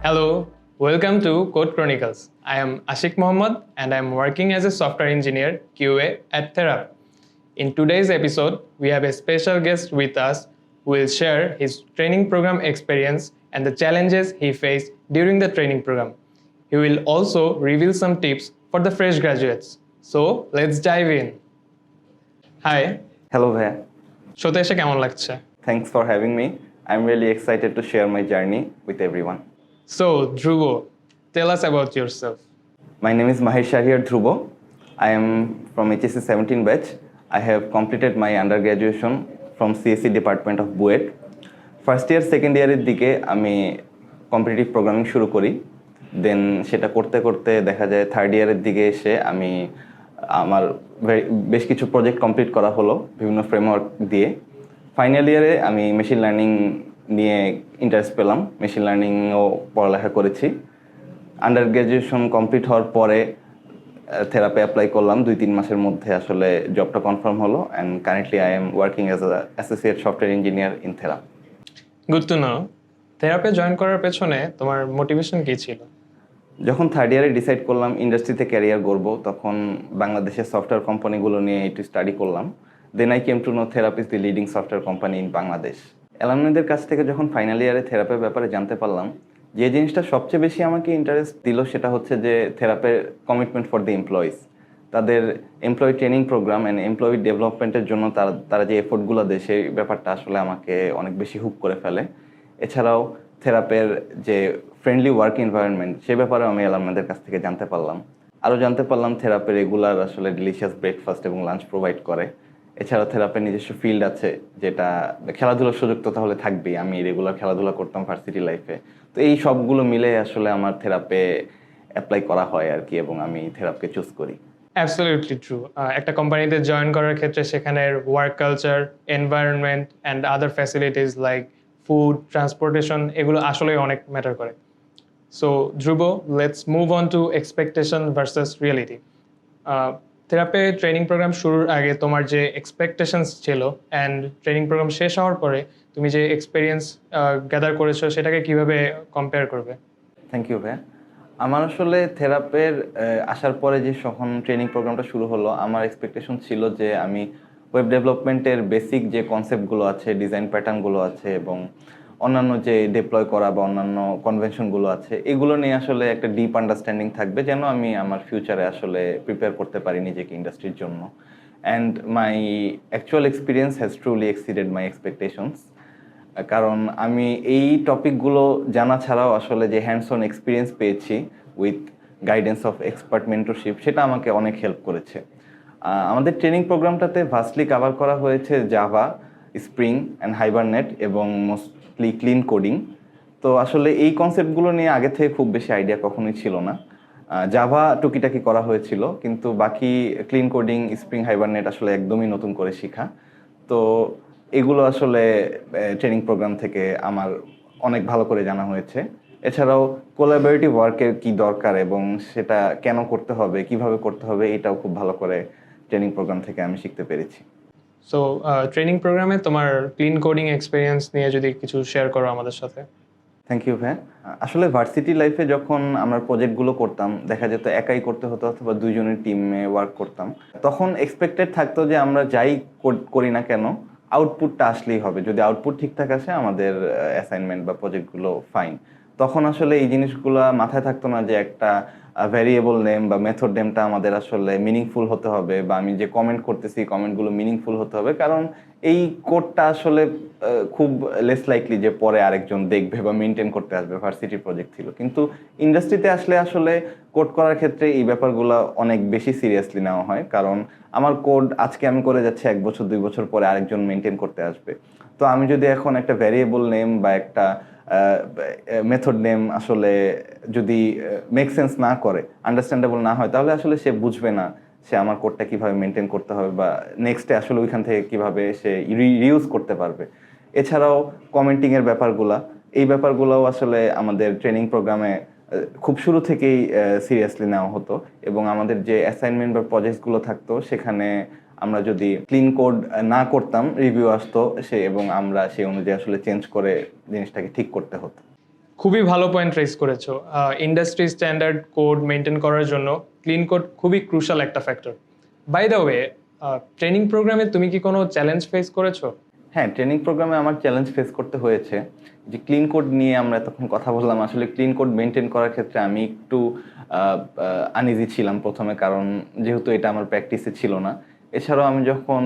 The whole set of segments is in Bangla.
Hello, welcome to Code Chronicles. I am Ashik Mohammed and I am working as a software engineer QA at Therap. In today's episode, we have a special guest with us who will share his training program experience and the challenges he faced during the training program. He will also reveal some tips for the fresh graduates. So, let's dive in. Hi, Hello ভাইয়া, শোতে এসে কেমন লাগছে? thanks for having me. I'm really excited to share my journey with everyone. So, Dhruvo, tell us about yourself. My name is Mahesh Shahir Dhruvo. I am from HSC 17 batch. I have completed my undergraduation from CSE department of BUET. First year, second year এর দিকে আমি কম্পিটিটিভ প্রোগ্রামিং শুরু করি। দেন সেটা করতে করতে দেখা যায় থার্ড ইয়ারের দিকে এসে আমি আমার বেশ কিছু প্রজেক্ট কমপ্লিট করা হলো বিভিন্ন ফ্রেমওয়ার্ক দিয়ে। ফাইনাল ইয়ারে আমি মেশিন লার্নিং নিয়ে ইন্টারেস্ট পেলাম, মেশিন লার্নিংও পড়ালেখা করেছি। আন্ডার গ্র্যাজুয়েশন কমপ্লিট হওয়ার পরে থেরাপি অ্যাপ্লাই করলাম, 2-3 মাসের মধ্যে আসলে জবটা কনফার্ম হলো and currently I am working as a associate software engineer in Therap. Good to know. Therap join করার পেছনে তোমার মোটিভেশন কি ছিল? যখন থার্ড ইয়ারে ডিসাইড করলাম ইন্ডাস্ট্রিতে ক্যারিয়ার গড়বো, তখন বাংলাদেশের সফটওয়্যার কোম্পানিগুলো নিয়ে একটু স্টাডি করলাম। Then I came to know Therap is the leading software company in Bangladesh. অ্যালামনিদের কাছ থেকে যখন ফাইনাল ইয়ারে থেরাপির ব্যাপারে জানতে পারলাম, যে জিনিসটা সবচেয়ে বেশি আমাকে ইন্টারেস্ট দিল সেটা হচ্ছে যে থেরাপির কমিটমেন্ট ফর দি এমপ্লয়িজ। তাদের employee training program and employee ডেভেলপমেন্টের জন্য তারা যে এফোর্টগুলো দেয় সেই ব্যাপারটা আসলে আমাকে অনেক বেশি হুক করে ফেলে। এছাড়াও থেরাপির যে ফ্রেন্ডলি ওয়ার্ক এনভায়রনমেন্ট সে ব্যাপারে আমি অ্যালামনিদের কাছ থেকে জানতে পারলাম। আরও জানতে পারলাম থেরাপি রেগুলার আসলে ডিলিশিয়াস ব্রেকফাস্ট এবং লাঞ্চ প্রোভাইড করে। এছাড়াও থেরাপির নিজস্ব ফিল্ড আছে, যেটা খেলাধুলার সুযোগ তো তাহলে থাকবেই। আমি রেগুলার খেলাধুলা করতাম ভার্সিটি লাইফে। তো এই সবগুলো মিলে আসলে আমার থেরাপি অ্যাপ্লাই করা হয় আর কি, এবং আমি থেরাপিকে চুজ করি। Absolutely true. একটা কোম্পানিতে জয়েন করার ক্ষেত্রে সেখানের work culture, environment and other facilities like food, transportation এগুলো আসলেই অনেক ম্যাটার করে। So Dhruv, let's move on to expectation versus reality. Therapy training program শুরুর আগে তোমার যে এক্সপেকটেশনস ছিল অ্যান্ড ট্রেনিং প্রোগ্রাম শেষ হওয়ার পরে তুমি যে এক্সপিরিয়েন্স গ্যাদার করেছো সেটাকে কিভাবে কম্পেয়ার করবে? থ্যাংক ইউ ভাইয়া। আমার আসলে থেরাপির আসার পরে যে যখন ট্রেনিং প্রোগ্রামটা শুরু হলো, আমার এক্সপেকটেশন ছিল যে আমি ওয়েব ডেভেলপমেন্টের বেসিক যে কনসেপ্টগুলো আছে, ডিজাইন প্যাটার্নগুলো আছে এবং অন্যান্য যে ডিপ্লয় করা বা অন্যান্য কনভেনশনগুলো আছে, এগুলো নিয়ে আসলে একটা ডিপ আন্ডারস্ট্যান্ডিং থাকবে, যেন আমি আমার ফিউচারে আসলে প্রিপেয়ার করতে পারি নিজেকে ইন্ডাস্ট্রির জন্য। And my actual experience has truly exceeded my expectations. কারণ আমি এই টপিকগুলো জানা ছাড়াও আসলে যে হ্যান্ডস অন এক্সপিরিয়েন্স পেয়েছি with guidance of expert mentorship, সেটা আমাকে অনেক হেল্প করেছে। আমাদের ট্রেনিং প্রোগ্রামটাতে ভাস্টলি কভার করা হয়েছে জাভা, স্প্রিং অ্যান্ড হাইবারনেট এবং মোস্টলি ক্লিন কোডিং। তো আসলে এই কনসেপ্টগুলো নিয়ে আগে থেকে খুব বেশি আইডিয়া কখনোই ছিল না। জাভা টুকিটাকি করা হয়েছিল, কিন্তু বাকি ক্লিন কোডিং, স্প্রিং, হাইবারনেট আসলে একদমই নতুন করে শেখা। তো এগুলো আসলে ট্রেনিং প্রোগ্রাম থেকে আমার অনেক ভালো করে জানা হয়েছে। এছাড়াও কোলাবোরেটিভ ওয়ার্কের কি দরকার এবং সেটা কেন করতে হবে, কিভাবে করতে হবে, এটাও খুব ভালো করে ট্রেনিং প্রোগ্রাম থেকে আমি শিখতে পেরেছি। সো ট্রেনিং প্রোগ্রামে তোমার ক্লিন কোডিং এক্সপিরিয়েন্স নিয়ে যদি কিছু শেয়ার করো আমাদের সাথে। থ্যাংক ইউ ভাই। আসলে ভার্সিটি লাইফে যখন আমরা প্রজেক্টগুলো করতাম, দেখা যেত একাই করতে হতো অথবা দুইজনের টিমে ওয়ার্ক করতাম। তখন এক্সপেক্টেড থাকতো যে আমরা যাই করি না কেন আউটপুটটা আসলেই হবে। যদি আউটপুট ঠিকঠাক আসে আমাদের অ্যাসাইনমেন্ট বা প্রজেক্টগুলো ফাইন। তখন আসলে এই জিনিসগুলো মাথায় থাকতো না যে একটা ভ্যারিয়েবল নেম বা মেথড নেমটা আমাদের আসলে মিনিংফুল হতে হবে, বা আমি যে কমেন্ট করতেছি কমেন্টগুলো মিনিংফুল হতে হবে। কারণ এই কোডটা আসলে খুব লেস লাইকলি যে পরে আরেকজন দেখবে বা মেনটেন করতে আসবে। ভার্সিটি প্রজেক্ট ছিল, কিন্তু ইন্ডাস্ট্রিতে আসলে কোড করার ক্ষেত্রে এই ব্যাপারগুলো অনেক বেশি সিরিয়াসলি নেওয়া হয়। কারণ আমার কোড আজকে আমি করে যাচ্ছি, 1 বছর 2 বছর পরে আরেকজন মেনটেন করতে আসবে। তো আমি যদি এখন একটা ভ্যারিয়েবল নেম বা একটা মেথড নেম আসলে যদি মেক সেন্স না করে, আন্ডারস্ট্যান্ডেবল না হয়, তাহলে আসলে সে বুঝবে না সে আমার কোডটা কিভাবে মেনটেন করতে হবে বা নেক্সটে আসলে ওইখান থেকে কিভাবে সে রিইউজ করতে পারবে। এছাড়াও কমেন্টিংয়ের এই ব্যাপারগুলোও আসলে আমাদের ট্রেনিং প্রোগ্রামে খুব শুরু থেকেই সিরিয়াসলি নেওয়া হতো, এবং আমাদের যে অ্যাসাইনমেন্ট বা প্রজেক্টসগুলো থাকতো সেখানে আমরা যদি ক্লিন কোড না করতাম রিভিউ আসতো এবং আমরা সেই অনুযায়ী আসলে চেঞ্জ করে জিনিসটাকে ঠিক করতে হতো। খুবই ভালো পয়েন্ট রেজ করেছো। ইন্ডাস্ট্রি স্ট্যান্ডার্ড কোড মেনটেন করার জন্য ক্লিন কোড খুবই ক্রুশাল একটা factor. By the way, training প্রোগ্রামে তুমি কি কোনো চ্যালেঞ্জ ফেস করেছো? হ্যাঁ, ট্রেনিং প্রোগ্রামে আমার চ্যালেঞ্জ ফেস করতে হয়েছে। যে ক্লিন কোড নিয়ে আমরা তখন কথা বললাম, আসলে ক্লিন কোড মেনটেন করার ক্ষেত্রে আমি একটু আনইজি ছিলাম প্রথমে, কারণ যেহেতু এটা আমার প্র্যাকটিসে ছিল না। এছাড়াও আমি যখন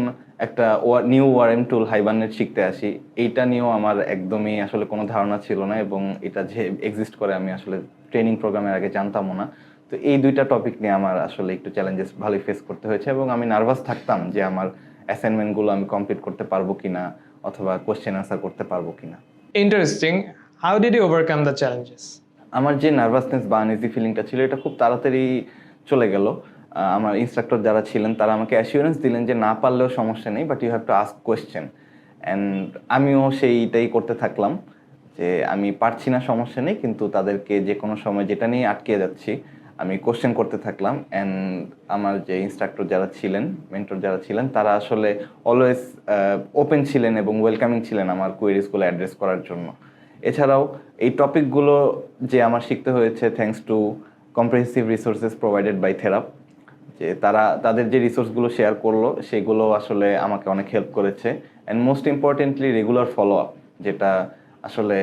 একটা নিউ ওয়ারএম টুল হাইবারনেট শিখতে আসি, এইটা নিয়েও আমার একদমই আসলে কোনো ধারণা ছিল না, এবং এটা যে এক্সিস্ট করে আমি আসলে ট্রেনিং প্রোগ্রামের আগে জানতামও না। তো এই দুইটা টপিক নিয়ে আমার আসলে একটু চ্যালেঞ্জেস ভালোই ফেস করতে হয়েছে, এবং আমি নার্ভাস থাকতাম যে আমার অ্যাসাইনমেন্টগুলো আমি কমপ্লিট করতে পারবো কিনা, অথবা কোশ্চেন আনসার করতে পারবো কিনা। Interesting. How did you overcome the challenges? আমার যে নার্ভাসনেস বা আনইজি ফিলিংটা ছিল, এটা খুব তাড়াতাড়ি চলে গেল। আমার ইনস্ট্রাক্টর যারা ছিলেন তারা আমাকে অ্যাসিওরেন্স দিলেন যে না পারলেও সমস্যা নেই, but you have to ask question. And আমিও সেইটাই করতে থাকলাম, যে আমি পারছি না সমস্যা নেই, কিন্তু তাদেরকে যে কোনো সময় যেটা নিয়ে আটকে যাচ্ছি আমি কোশ্চেন করতে থাকলাম। অ্যান্ড আমার যে ইনস্ট্রাক্টর যারা ছিলেন, মেন্টর যারা ছিলেন, তারা আসলে অলওয়েজ ওপেন ছিলেন এবং ওয়েলকামিং ছিলেন আমার কোয়েরিজগুলো অ্যাড্রেস করার জন্য। এছাড়াও এই টপিকগুলো যে আমার শিখতে হয়েছে thanks to comprehensive resources provided by Therap, যে তারা তাদের যে রিসোর্সগুলো শেয়ার করলো সেগুলো আসলে আমাকে অনেক হেল্প করেছে। And most importantly regular follow up, যেটা আসলে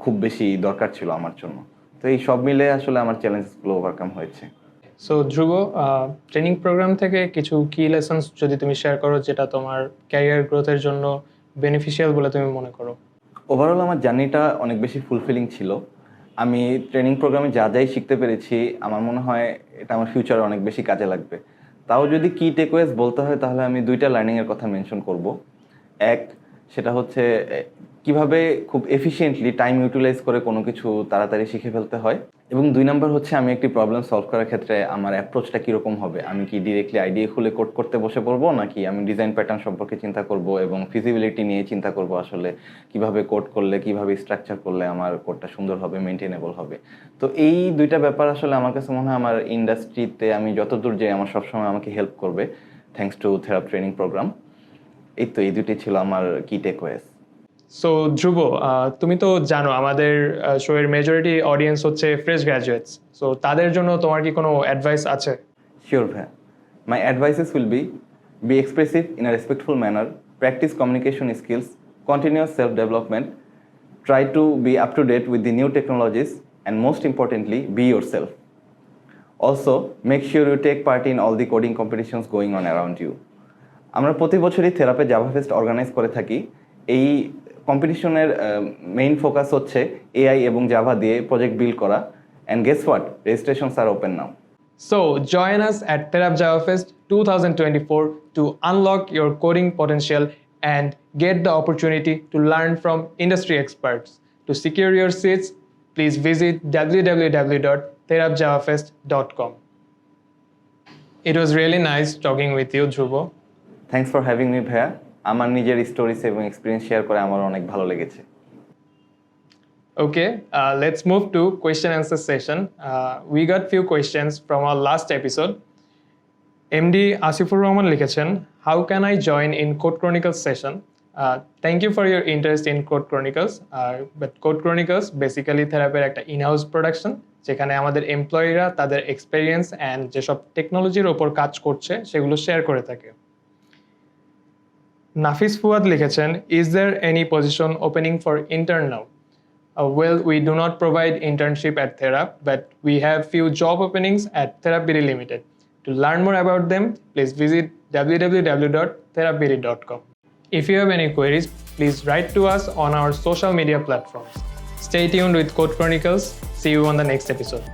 খুব বেশি দরকার ছিল আমার জন্য। তো এই সব মিলে আসলে আমার চ্যালেঞ্জগুলো ওভারকাম হয়েছে। সো ধ্রুব, ট্রেনিং প্রোগ্রাম থেকে কিছু কি লেসন্স যদি তুমি শেয়ার করো যেটা তোমার ক্যারিয়ার গ্রোথের জন্য বেনিফিশিয়াল বলে তুমি মনে করো। ওভারঅল আমার জার্নিটা অনেক বেশি ফুলফিলিং ছিল। আমি ট্রেনিং প্রোগ্রামে যা যাই শিখতে পেরেছি, আমার মনে হয় এটা আমার ফিউচারে অনেক বেশি কাজে লাগবে। তাও যদি কি টেকওয়েজ বলতে হয়, তাহলে আমি দুইটা লার্নিংয়ের কথা মেনশন করব। এক, সেটা হচ্ছে কিভাবে খুব এফিশিয়েন্টলি টাইম ইউটিলাইজ করে কোনো কিছু তাড়াতাড়ি শিখে ফেলতে হয়, এবং 2 নাম্বার হচ্ছে আমি একটি প্রবলেম সলভ করার ক্ষেত্রে আমার অ্যাপ্রোচটা কীরকম হবে। আমি কি ডিরেক্টলি আইডিয়া খুলে কোড করতে বসে পড়বো, নাকি আমি ডিজাইন প্যাটার্ন সম্পর্কে চিন্তা করব এবং ফিজিবিলিটি নিয়ে চিন্তা করব, আসলে কিভাবে কোড করলে, কিভাবে স্ট্রাকচার করলে আমার কোডটা সুন্দর হবে, মেনটেনেবল হবে। তো এই দুইটা ব্যাপার আসলে আমার কাছে মনে হয় আমার ইন্ডাস্ট্রিতে আমি যতদূর যাই আমার সবসময় আমাকে হেল্প করবে, থ্যাঙ্কস টু থেরাপ ট্রেনিং প্রোগ্রাম। এই দুটি ছিল আমার কি টেকওয়েজ। সো ধ্রুব, তুমি তো জানো আমাদের শোয়ের মেজরিটি অডিয়েন্স হচ্ছে ফ্রেশ গ্র্যাজুয়েটস। সো তাদের জন্য তোমার কি কোনো অ্যাডভাইস আছে? Sure, Bhai. My advices will be expressive in a respectful manner, practice communication skills, continuous self-development, try to be up to date with the new technologies, and most importantly, be yourself. Also, make sure you take part in all the coding competitions going on around you. আমরা প্রতি বছরই থেরাপে জাভা ফেস্ট অর্গানাইজ করে থাকি। এই কম্পিটিশনের মেইন ফোকাস হচ্ছে এআই এবং জাভা দিয়ে প্রজেক্ট বিল্ড করা। And guess what, registrations are open now. So join us at Therap Java Fest 2024 to unlock your coding potential and get the opportunity to learn from industry experts. To secure your seats, please visit www.therapjavafest.com. It was really nice talking with you, Dhruvo. Thanks for having me ভাইয়া। আমার নিজের স্টোরিজ এবং এক্সপিরিয়েন্স শেয়ার করে আমার অনেক ভালো লেগেছে। Okay, let's move to question answer session. We got few questions from our last episode. MD Asifur Rahman লিখেছেন, how can I join in Code Chronicles session? Thank you for your interest in Code Chronicles. But Code Chronicles basically থেরাপের একটা in-house production, যেখানে আমাদের এমপ্লয়িরা তাদের এক্সপেরিয়েন্স অ্যান্ড যেসব টেকনোলজির ওপর কাজ করছে সেগুলো শেয়ার করে থাকে। নাফিস ফুয়াদ লিখেছেন, is there any position opening for intern now? Well, we do not provide internship at Therap, but we have few job openings at Therapbiri Limited. To learn more about them, please visit www.therapbiri.com. If you have any queries, please write to us on our social media platforms. Stay tuned with Code Chronicles. See you on the next episode.